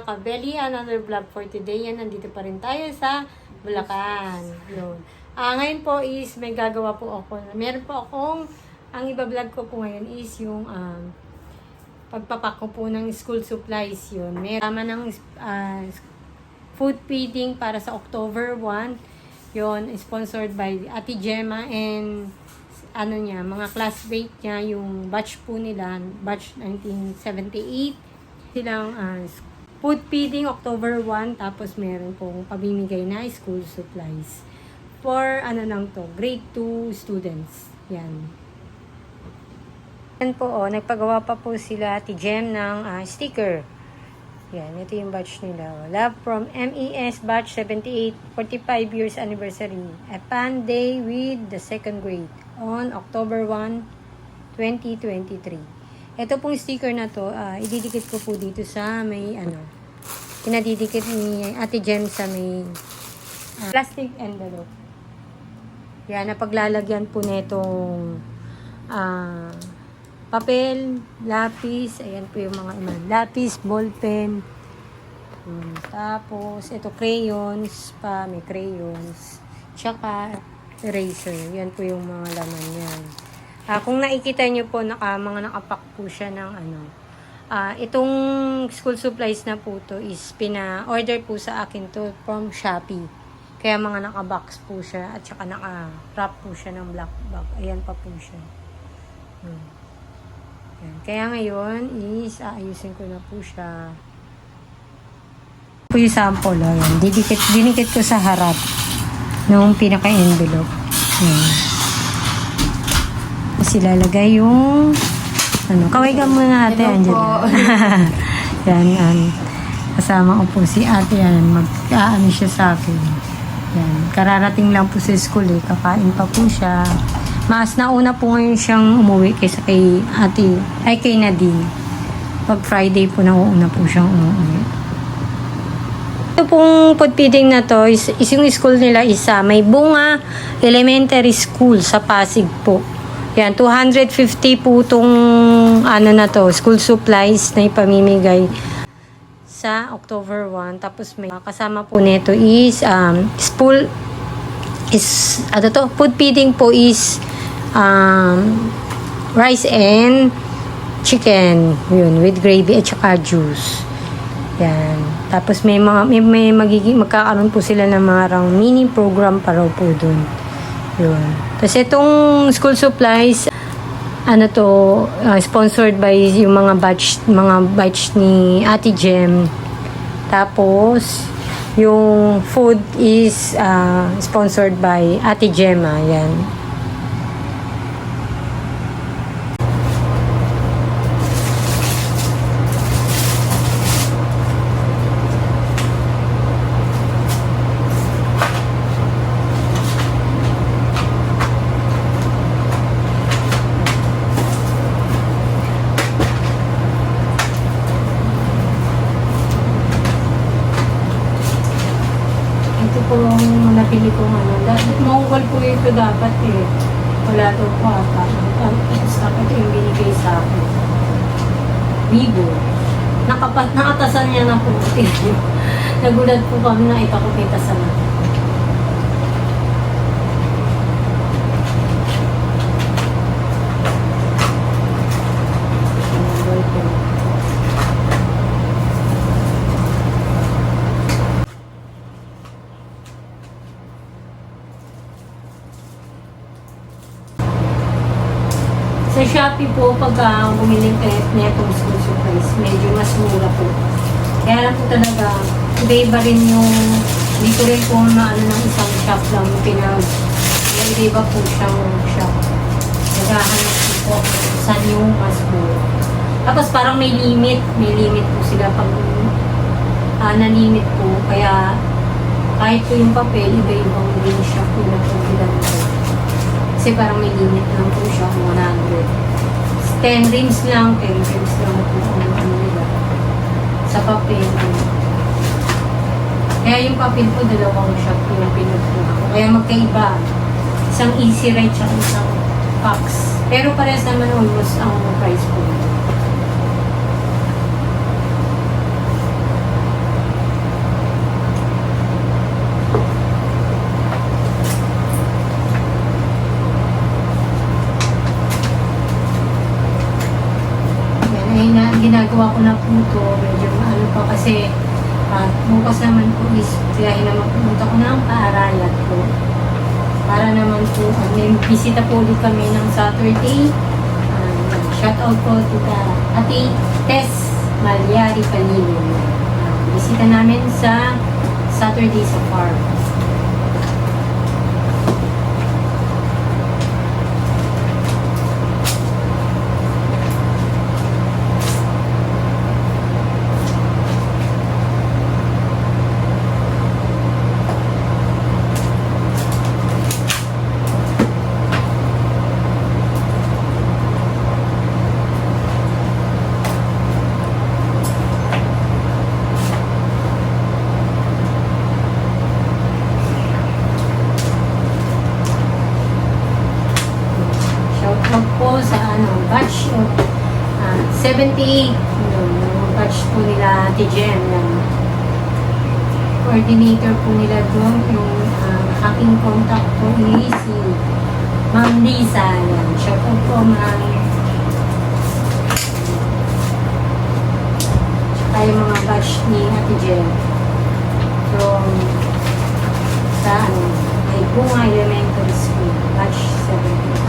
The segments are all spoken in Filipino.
mga kabeli, another vlog for today. Yan, nandito pa rin tayo sa Bulacan. Yun. Ngayon po is may gagawa po ako. Meron po akong, ang iba-vlog ko po ngayon is yung pagpapak ko po ng school supplies yun. Meron tama ng food feeding para sa October 1. Yun, sponsored by Ate Gemma and mga classmate niya, yung batch po nila, batch 1978. Silang food feeding October 1, tapos meron pong pamimigay na school supplies. For lang to, grade 2 students. Yan. Yan po, nagpagawa pa po sila Ate Gem ng sticker. Yan, ito yung batch nila. Love from MES batch 78, 45 years anniversary. A fun day with the second grade on October 1, 2023. Ito pong sticker na to, ididikit ko po dito sa may pinadidikit ni Ate Gem sa may plastic envelope. Yan, napaglalagyan po netong papel, lapis, ayan po yung mga lapis, ballpen. Tapos, ito crayons pa, may crayons. Tsaka, eraser. Yan po yung mga laman yan. Kung nakikita nyo po, mga nakapack po siya ng itong school supplies na po to is pina-order po sa akin to from Shopee. Kaya mga naka-box po siya at saka naka-wrap po siya ng black bag. Ayan pa po siya. Ayan. Kaya ngayon is aayusin ko na po siya. Ito po yung sample. Ayan. Dinikit ko sa harap ng pinaka-envelope. Ayan. Ilalagay yung kaway ka muna ate Angela. Yan, kasama ko po si ate yan, siya sa akin. Yan, kararating lang po sa school kakain pa po siya. Mas nauna po ngayon siyang umuwi kaysa kay ate, kay Nadine. Pag Friday po nauuna po siyang umuwi. Ito pong food feeding na to is yung school nila may Bunga Elementary School sa Pasig po. Yan, 250 po itong school supplies na ipamimigay sa October 1. Tapos may kasama po nito is food feeding po is rice and chicken, yun, with gravy at saka juice. Yan. Tapos magkakaroon po sila ng mga mini program para po dun. Yun. Tapos itong school supplies, sponsored by yung mga batch ni Ate Gem. Tapos, yung food is sponsored by Ate Gemma. Yan. Kung nabili ko mauwal po ito dapat wala daw po ata. Ito yung binigay sa akin. Bigo. Nakatasan niya na po. Nagulat po kami na ipakupitasan na. Sa Shopee po, pag bumili kayo netong school supplies, medyo mas mura po. Kaya lang po talaga, iba rin yung, dito rin po ng isang shop lang iba po siyang shop. Naghahanap po saan yung mas mura. Tapos parang may limit po sila pag na-limit po. Kaya kahit po yung papel, iba-ibang din shop po na po bilang po. Kasi parang may limit lang po siya, 100. 10 rings lang po nila. Sa papel. Kaya yung papel po, dalawang shop po yung pinagpunta ko. Kaya magkaiba. Isang easy ride siya, isang packs. Pero parehas naman almost ang price po. ginagawa ko na po ito, medyo ano pa kasi bukas naman po is biyahe naman pumunta ko ng Paarayat po. Para naman po, may bisita po ulit kami ng Saturday. Shout out po tita Ate Tess Malyari Palilin. Bisita namin sa Saturday sa farm. Shoutout po sa batch of 78, batch po nila Ate Jem, coordinator po nila doon. Yung aking contact po is si Ma'am Lisa. Shoutout po Ma'am. Tsaka yung mga batch ni Ate Jem from sa may Bunga Elementary School, batch 78.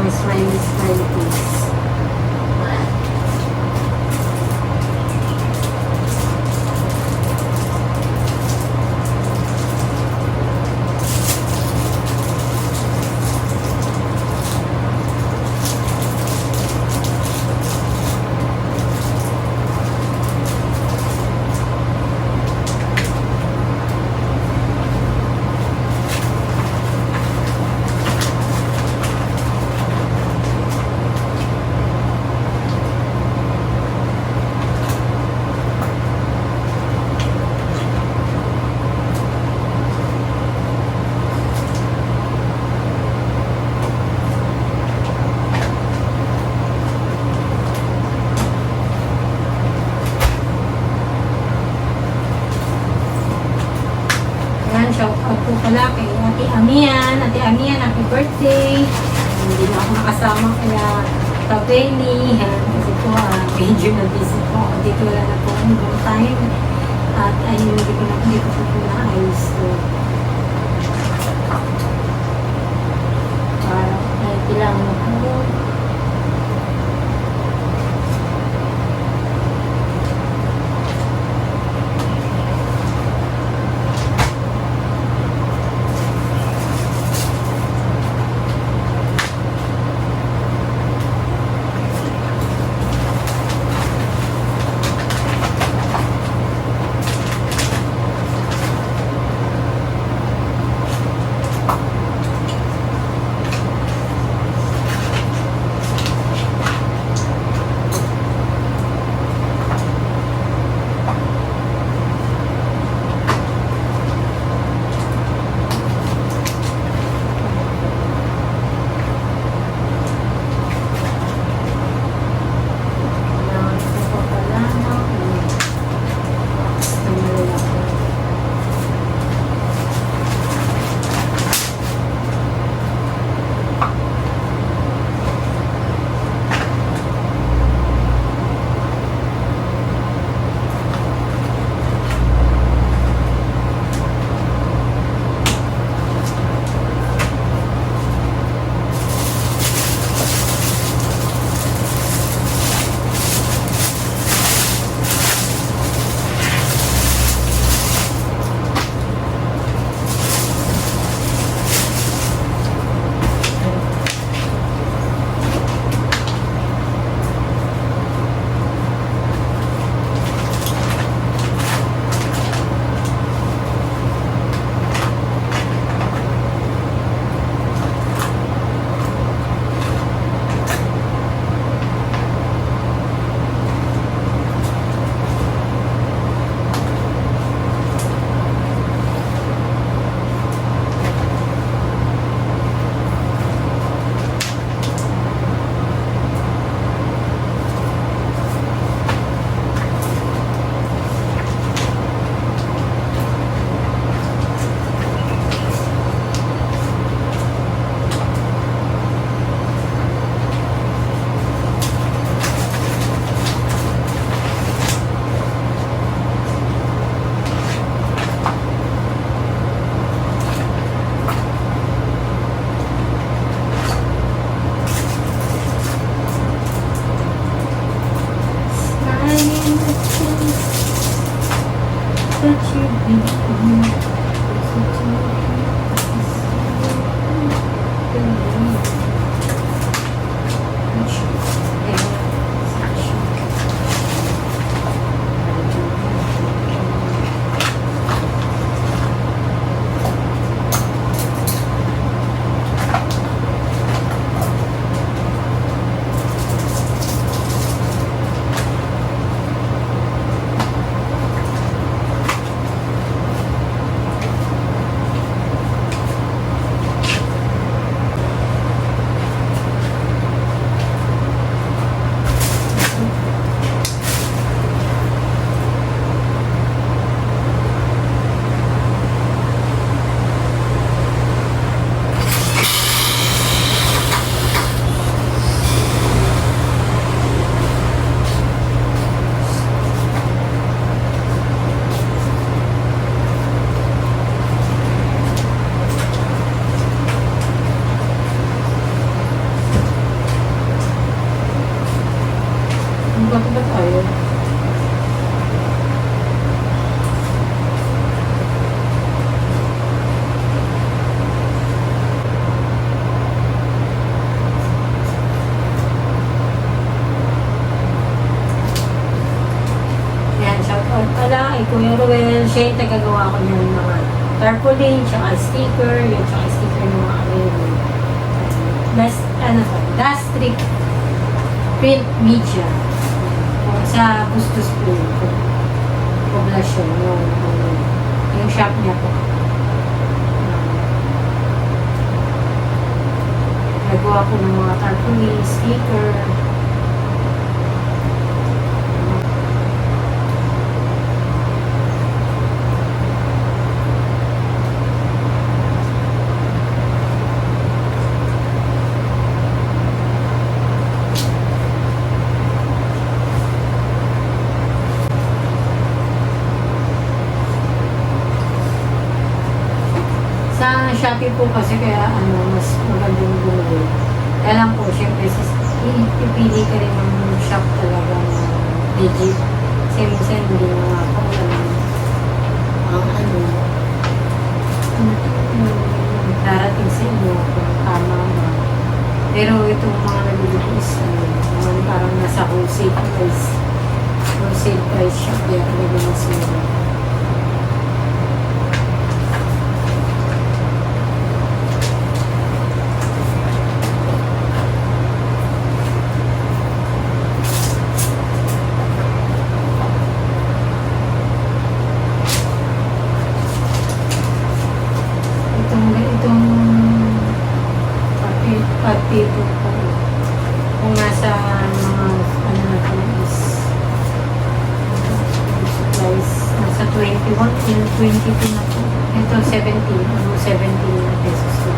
Smiley face. Shout out po pala kay Ate Amian. Ate Amian, happy birthday. Hindi na ako nakasama kaya Kabeli. Kasi po, medyo na-busy po ako. Dito wala na po ang long time. At ayun, hindi ko po na-ayos to. Para kailangan na po. Kuya Ruel, siya yung tagagawa ko ng mga tarpaulin, tsaka sticker, yung tsaka sticker ng mga available. Last strip print media. Sa Bustos po, poblasyon, yung shop niya po. Nagawa ko ng mga tarpaulin, sticker, sa Shopee po kasi kaya mas magandang bumili. Kaya lang po, syempre, ipili ka rin ng shop talaga na legit. Kasi minsan hindi na nga po darating sa inyo kung tama ba. Pero itong mga nabili ko is mga parang nasa wholesale price shop. Kaya talaga mas mura. Itong pag-paper po, kung nasa mga na po is supplies, nasa 21 till 22 na po. Ito 17 na pesos po.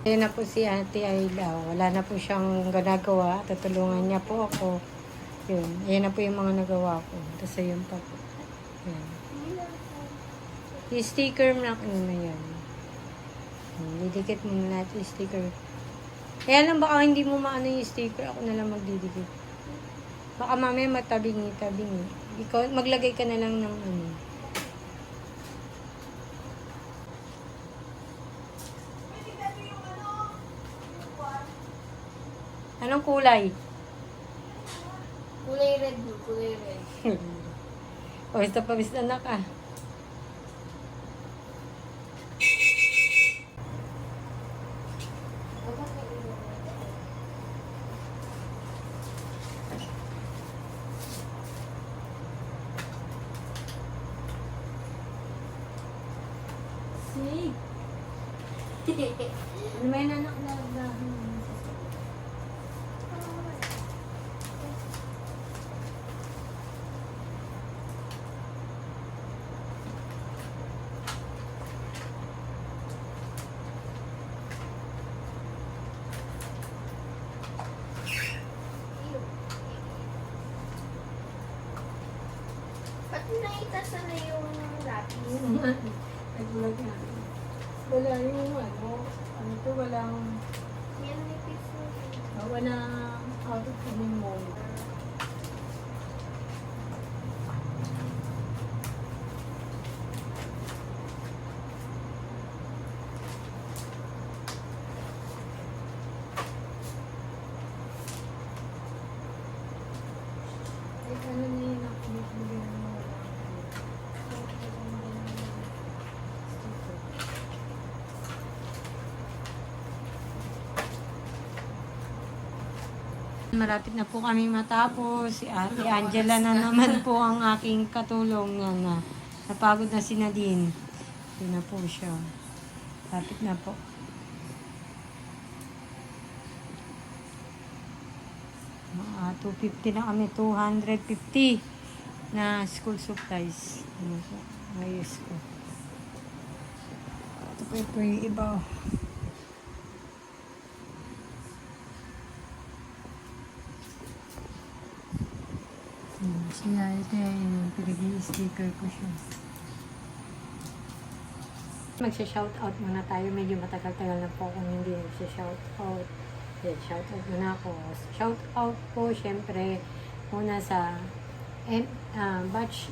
Ayun na po si Ate Ayla. Wala na po siyang ginagawa. Tutulungan niya po ako. Yun. Ayan na po yung mga nagawa ko. Tapos ayun pa po. Yan. Yung sticker na yan. Didikit mo na natin yung sticker. Kaya lang baka hindi mo maano yung sticker. Ako na lang magdidikit. Baka mamaya matabingi-tabingi. Ikaw, maglagay ka na lang ng ano. Anong kulay? Kulay red mo, kulay red. O, basta pawis na ka. See? Ano may nanak na Ba't naitasan na yung lapis? nagbulag na. Wala yung ano. Ano to, walang Yan, nipis mo. walang out of the mode. Ay, ano na yun ako bigyan mo Malapit na po kami matapos. Si Ate Angela na naman po ang aking katulong na napagod na si Nadine. Yun na po siya. Lapit na po. Mga 250 na kami. 250 na school supplies. Ano po? Ayos ko. Ito po yung iba. Siya, ito yung pinag-i-sticker ko siya. Magsha-shoutout muna tayo. Medyo matagal-tagal na po kung hindi magsha-shoutout. Shoutout muna ako. Shoutout po, syempre, muna sa batch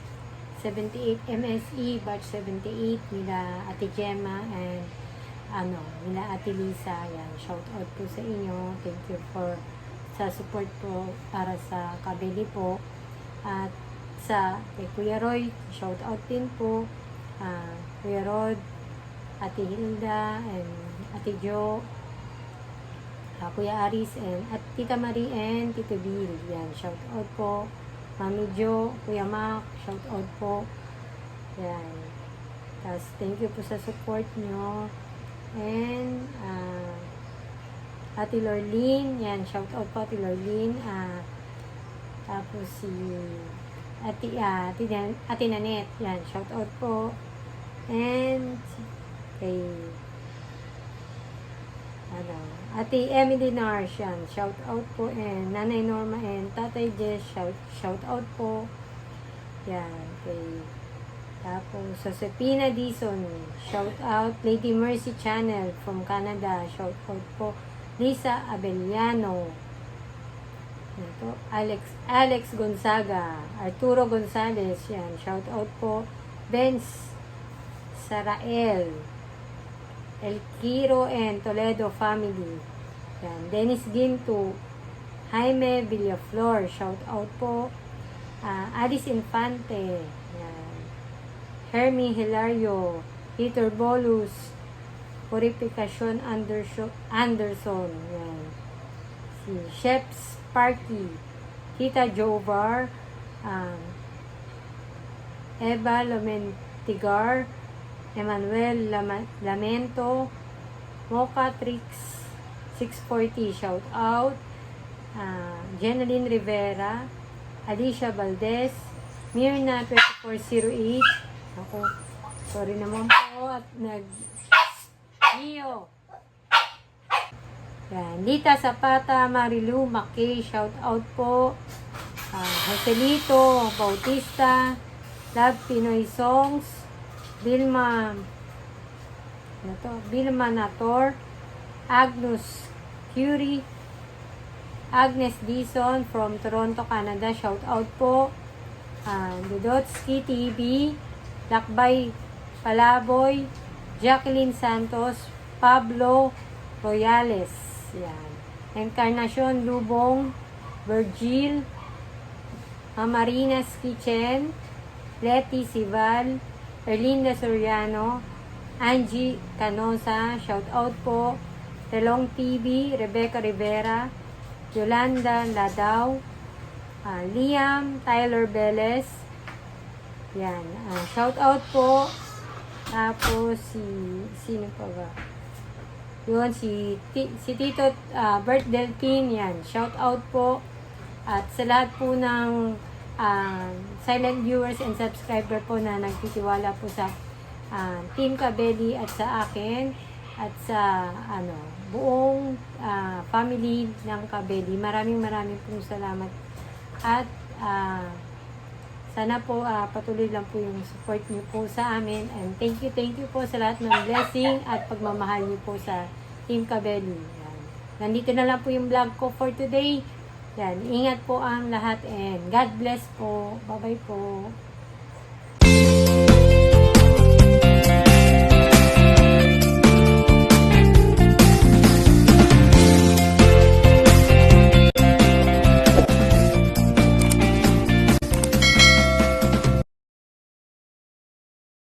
78, MSE, batch 78, nila Ate Gemma and nila Ate Lisa. Yan, shoutout po sa inyo. Thank you for sa support po para sa kabili po. At sa kay Kuya Roy, shout out din po. Kuya Rod, Ate Hilda, and Ate Jo, Kuya Aris, and at Tita Marie and Tito Bill. Yan, shout out po. Mami Jo, Kuya Mac, shout out po. Yan. Tapos, thank you po sa support nyo. And, Ate Lorlene, yan, shout out po Ate Lorlene. Tapos si Ate Nanette, yan, shout out po. And kay Ate Emily Nars, yan, shout out po. And Nanay Norma and Tatay Jess, shout out po. Yan, kay tapos Josepina Dizon, shout out. Lady Mercy Channel from Canada, shout out po. Lisa Abellano. Ito, Alex Gonzaga, Arturo Gonzalez, yan, shout out po. Benz Sarael, El Quiro and Toledo family, yan, Dennis Ginto, Jaime Villaflor, shout out po. Alice Infante, yan, Hermie Hilario, Peter Bolus, Purificación Anderson, yan, si Chef Sparky, Tita Jovar, Eva Lomentigar, Emmanuel Lamento, Mocha Trix 640, shout out. Jeneline Rivera, Alicia Valdez, Mirna 2408. Ako, sorry naman po at Nio. Yan. Lita Zapata, Marilu Maki, shout out po. Joselito Bautista, Love Pinoy Songs, Vilma Nator, Agnes Curie, Agnes Dison from Toronto, Canada, shout out po. Dudotski TV, Lakbay Palaboy, Jacqueline Santos, Pablo Royales, yan. Encarnacion Lubong, Virgil, Marina's Kitchen, Leti Sival, Erlinda Soriano, Angie Canosa, shout out po. Telong TV, Rebecca Rivera, Yolanda Ladao, Liam Tyler Beles, yan. Shout out po. Tapos sino pa ba? Yun, si Tito Bert Delpin, yan. Shout out po. At sa lahat po ng silent viewers and subscriber po na nagtitiwala po sa Team Kabeli at sa akin at sa buong family ng Kabeli. Maraming pong salamat. At sana po patuloy lang po yung support niyo po sa amin, and thank you po sa lahat ng blessing at pagmamahal niyo po sa Team Kabeli. Yan. Nandito na lang po yung vlog ko for today. Yan, ingat po ang lahat and God bless po. Bye-bye po.